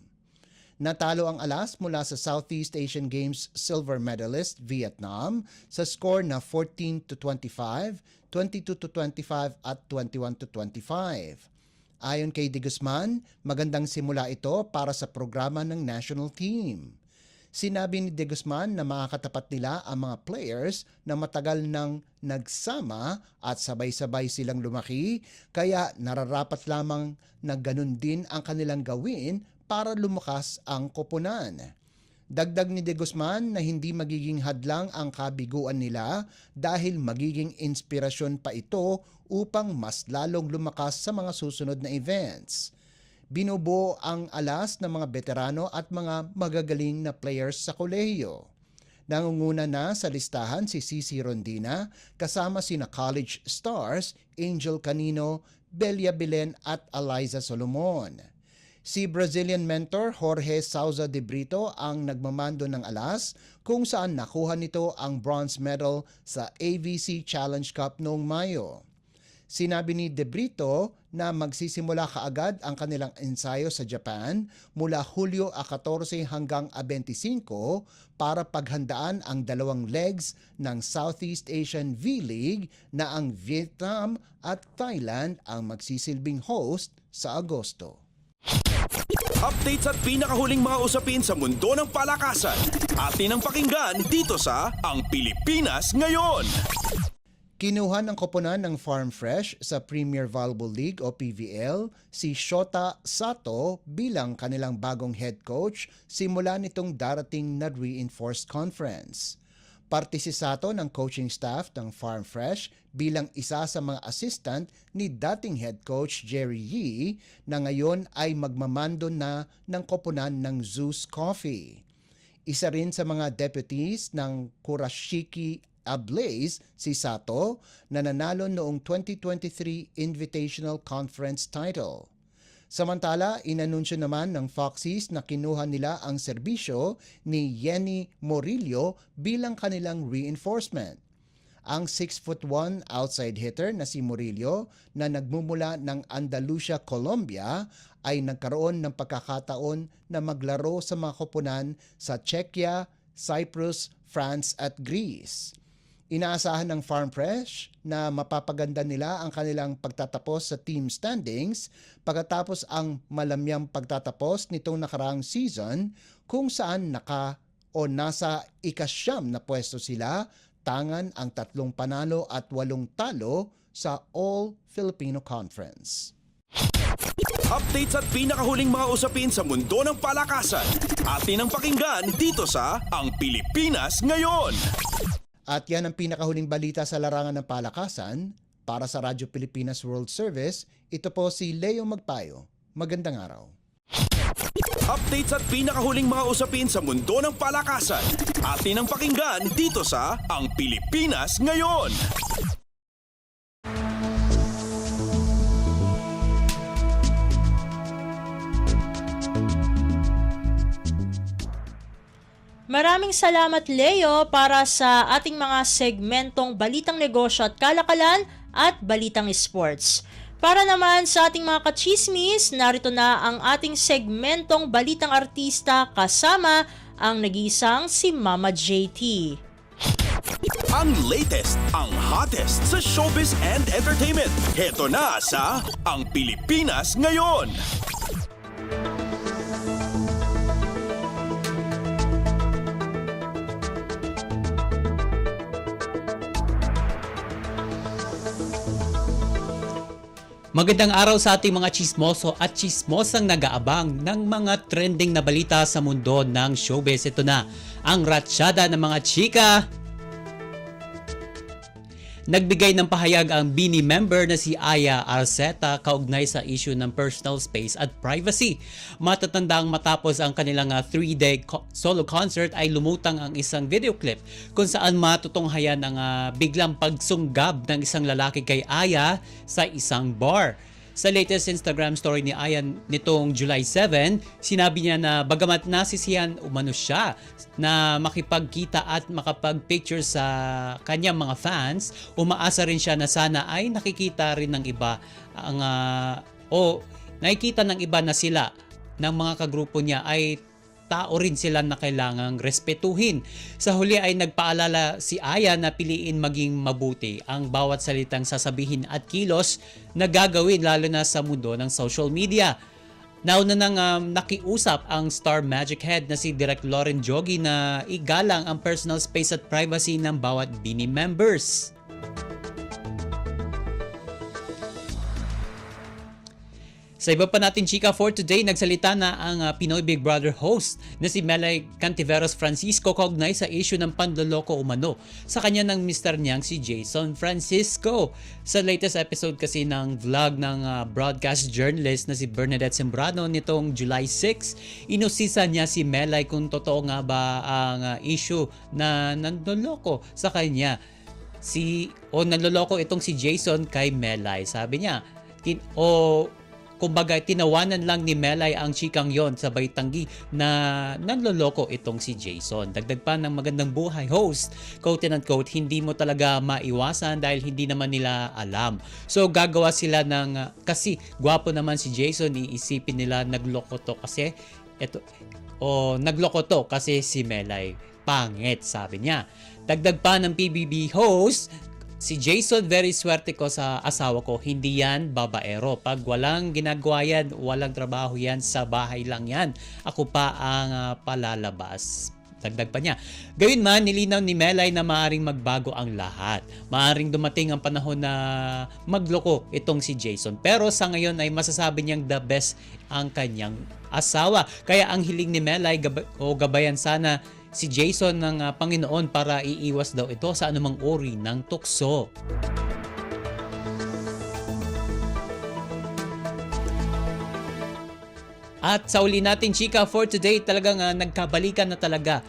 Natalo ang Alas mula sa Southeast Asian Games silver medalist Vietnam sa score na 14-25, 22-25 at 21-25. Ayon kay De Guzman, magandang simula ito para sa programa ng national team. Sinabi ni De Guzman na makakatapat nila ang mga players na matagal nang nagsama at sabay-sabay silang lumaki kaya nararapat lamang na ganun din ang kanilang gawin para lumakas ang koponan. Dagdag ni De Guzman na hindi magiging hadlang ang kabiguan nila dahil magiging inspirasyon pa ito upang mas lalong lumakas sa mga susunod na events. Binubuo ang Alas ng mga veterano at mga magagaling na players sa kolehiyo. Nangunguna na sa listahan si Cici Rondina kasama sina college stars Angel Canino, Belia Belen at Eliza Solomon. Si Brazilian mentor Jorge Souza de Brito ang nagmamando ng Alas kung saan nakuha nito ang bronze medal sa AVC Challenge Cup noong Mayo. Sinabi ni De Brito na magsisimula kaagad ang kanilang ensayo sa Japan mula Hulyo 14 hanggang 25 para paghandaan ang 2 legs ng Southeast Asian V-League na ang Vietnam at Thailand ang magsisilbing host sa Agosto. Updates at pinakahuling mga usapin sa mundo ng palakasan. Atin ang pakinggan dito sa Ang Pilipinas Ngayon. Kinuha ng koponan ng Farm Fresh sa Premier Volleyball League o PVL si Shota Sato bilang kanilang bagong head coach simula nitong darating na reinforced conference. Parte si Sato ng coaching staff ng Farm Fresh bilang isa sa mga assistant ni dating head coach Jerry Yee na ngayon ay magmamando na ng koponan ng Zeus Coffee. Isa rin sa mga deputies ng Kurashiki Ablaze si Sato na nanalo noong 2023 Invitational Conference title. Samantala, inanunsyo naman ng Foxies na kinuha nila ang serbisyo ni Yenny Morillo bilang kanilang reinforcement. Ang 6'1" outside hitter na si Morillo na nagmumula ng Andalusia, Colombia ay nagkaroon ng pagkakataon na maglaro sa mga koponan sa Czechia, Cyprus, France at Greece. Inaasahan ng Farm Fresh na mapapaganda nila ang kanilang pagtatapos sa team standings pagkatapos ang malamyang pagtatapos nitong nakaraang season kung saan nasa ika-9 na pwesto sila, tangan ang 3 panalo at 8 talo sa All-Filipino Conference. Updates at pinakahuling mga usapin sa mundo ng palakasan. Atin ang pakinggan dito sa Ang Pilipinas Ngayon. At yan ang pinakahuling balita sa larangan ng palakasan. Para sa Radyo Pilipinas World Service, ito po si Leo Magpayo. Magandang araw. Updates at pinakahuling mga usapin sa mundo ng palakasan. Atin ang pakinggan dito sa Ang Pilipinas Ngayon. Maraming salamat Leo para sa ating mga segmentong Balitang Negosyo at Kalakalan at Balitang Sports. Para naman sa ating mga kachismis, narito na ang ating segmentong Balitang Artista kasama ang nag-iisang si Mama JT. Ang latest, ang hottest sa showbiz and entertainment. Heto na sa Ang Pilipinas Ngayon. Magandang araw sa ating mga chismoso at chismosang nag-aabang ng mga trending na balita sa mundo ng showbiz. Ito na ang ratsyada ng mga chika. Nagbigay ng pahayag ang BINI member na si Aya Arceta kaugnay sa issue ng personal space at privacy. Matatandang matapos ang kanilang 3-day solo concert ay lumutang ang isang video clip kung saan matutunghayan ang biglang pagsunggab ng isang lalaki kay Aya sa isang bar. Sa latest Instagram story ni Aya nitong July 7, sinabi niya na bagamat nasisihan umano siya na makipagkita at makapag-picture sa kanyang mga fans, umaasa rin siya na sana ay nakikita rin ng iba nakikita ng iba na sila ng mga kagrupo niya ay tao rin sila na kailangang respetuhin. Sa huli ay nagpaalala si Aya na piliin maging mabuti ang bawat salitang sasabihin at kilos na gagawin lalo na sa mundo ng social media. Nauna nang nakiusap ang Star Magic Head na si Direk Lauren Jogi na igalang ang personal space at privacy ng bawat BINI members. Sa iba pa natin chika for today, nagsalita na ang Pinoy Big Brother host na si Melay Cantiveros Francisco kaugnay sa issue ng panloloko umano sa kanya ng mister niyang si Jason Francisco. Sa latest episode kasi ng vlog ng broadcast journalist na si Bernadette Sembrano nitong July 6, inusisa niya si Melay kung totoo nga ba ang issue na nanloloko sa kanya. Nanloloko itong si Jason kay Melay. Sabi niya, kumbaga, tinawanan lang ni Melay ang chikang yon sabay tanggi na nanloloko itong si Jason. Dagdag pa ng magandang buhay host, quote and unquote, hindi mo talaga maiwasan dahil hindi naman nila alam. So gagawa sila kasi gwapo naman si Jason, iisipin nila nagloko to kasi nagloko to kasi si Melay pangit, sabi niya. Dagdag pa ng PBB host, si Jason, very swerte ko sa asawa ko. Hindi yan babaero. Pag walang ginagawa yan, walang trabaho yan, sa bahay lang yan. Ako pa ang palalabas. Dagdag pa niya. Gayun man, nilinaw ni Melay na maaaring magbago ang lahat. Maaaring dumating ang panahon na magloko itong si Jason. Pero sa ngayon ay masasabi niyang the best ang kanyang asawa. Kaya ang hiling ni Melay gabayan sana si Jason ng Panginoon para iiwas daw ito sa anumang uri ng tukso. At sa uli natin chika for today, talagang nagkabalikan na talaga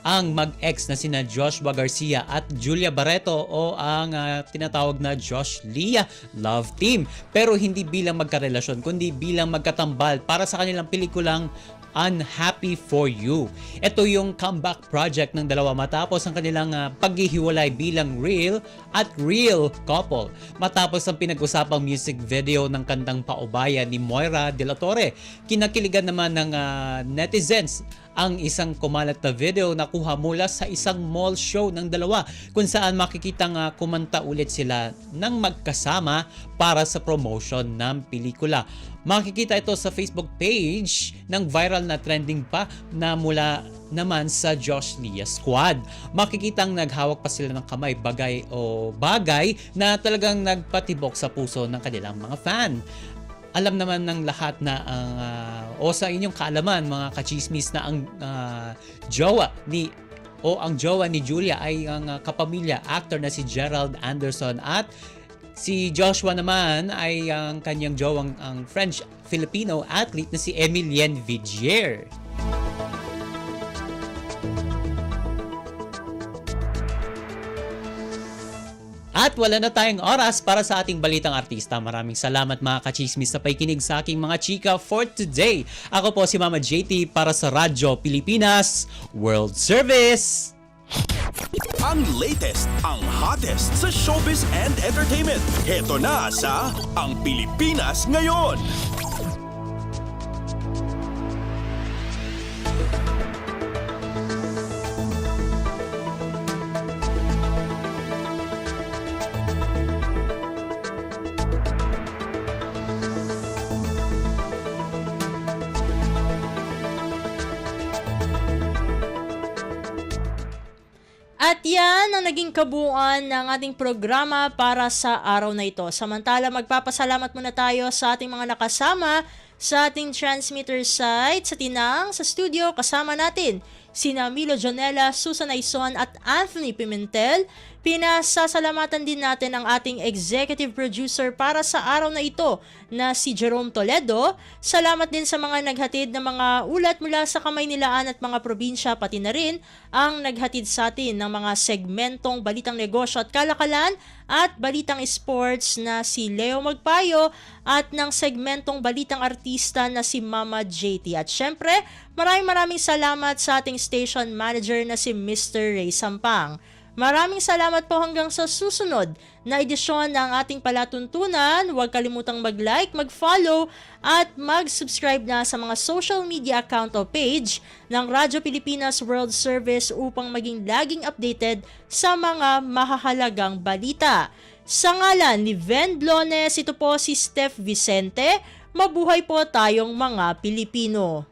ang mag-ex na sina Joshua Garcia at Julia Barreto o ang tinatawag na Josh Leah Love Team. Pero hindi bilang magkarelasyon, kundi bilang magkatambal para sa kanilang pelikulang Unhappy for You. Ito yung comeback project ng dalawa matapos ang kanilang paghihiwalay bilang real at real couple. Matapos ang pinag-usapang music video ng kantang Paubaya ni Moira de la Torre, kinakiligan naman ng netizens ang isang kumalat na video na kuha mula sa isang mall show ng dalawa kung saan makikitang kumanta ulit sila ng magkasama para sa promotion ng pelikula. Makikita ito sa Facebook page ng viral na trending pa na mula naman sa Josh Lia Squad. Makikitang naghawak pa sila ng kamay, bagay na talagang nagpatibok sa puso ng kanilang mga fan. Alam naman ng lahat na o sa inyong kaalaman mga kachismis na ang jowa ni Julia ay ang kapamilya actor na si Gerald Anderson at si Joshua naman ay ang kanyang jowang ang French-Filipino athlete na si Emilien Vigier. At wala na tayong oras para sa ating balitang artista. Maraming salamat mga kachismis sa pakikinig sa aking mga chika for today. Ako po si Mama JT para sa Radyo Pilipinas World Service. Ang latest, ang hottest sa showbiz and entertainment. Heto na sa Ang Pilipinas Ngayon. At yan ang naging kabuuan ng ating programa para sa araw na ito. Samantala, magpapasalamat muna tayo sa ating mga nakasama sa ating transmitter site sa Tinang, sa studio. Kasama natin sina Milo Jonella, Susan Aison at Anthony Pimentel. Pinasasalamatan din natin ang ating executive producer para sa araw na ito na si Jerome Toledo. Salamat din sa mga naghatid ng mga ulat mula sa Kamaynilaan at mga probinsya, pati na rin ang naghatid sa atin ng mga segmentong Balitang Negosyo at Kalakalan at Balitang Sports na si Leo Magpayo at ng segmentong Balitang Artista na si Mama JT. At syempre, maraming salamat sa ating station manager na si Mr. Ray Sampang. Maraming salamat po hanggang sa susunod na edisyon ng ating palatuntunan. Huwag kalimutang mag-like, mag-follow at mag-subscribe na sa mga social media account o page ng Radyo Pilipinas World Service upang maging laging updated sa mga mahahalagang balita. Sa ngalan ni Ven Blones, ito po si Steph Vicente. Mabuhay po tayong mga Pilipino.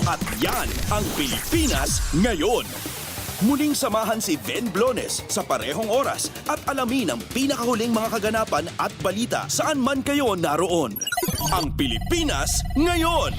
At yan ang Pilipinas Ngayon. Muling samahan si Ben Blones sa parehong oras at alamin ang pinakahuling mga kaganapan at balita saan man kayo naroon. Ang Pilipinas Ngayon!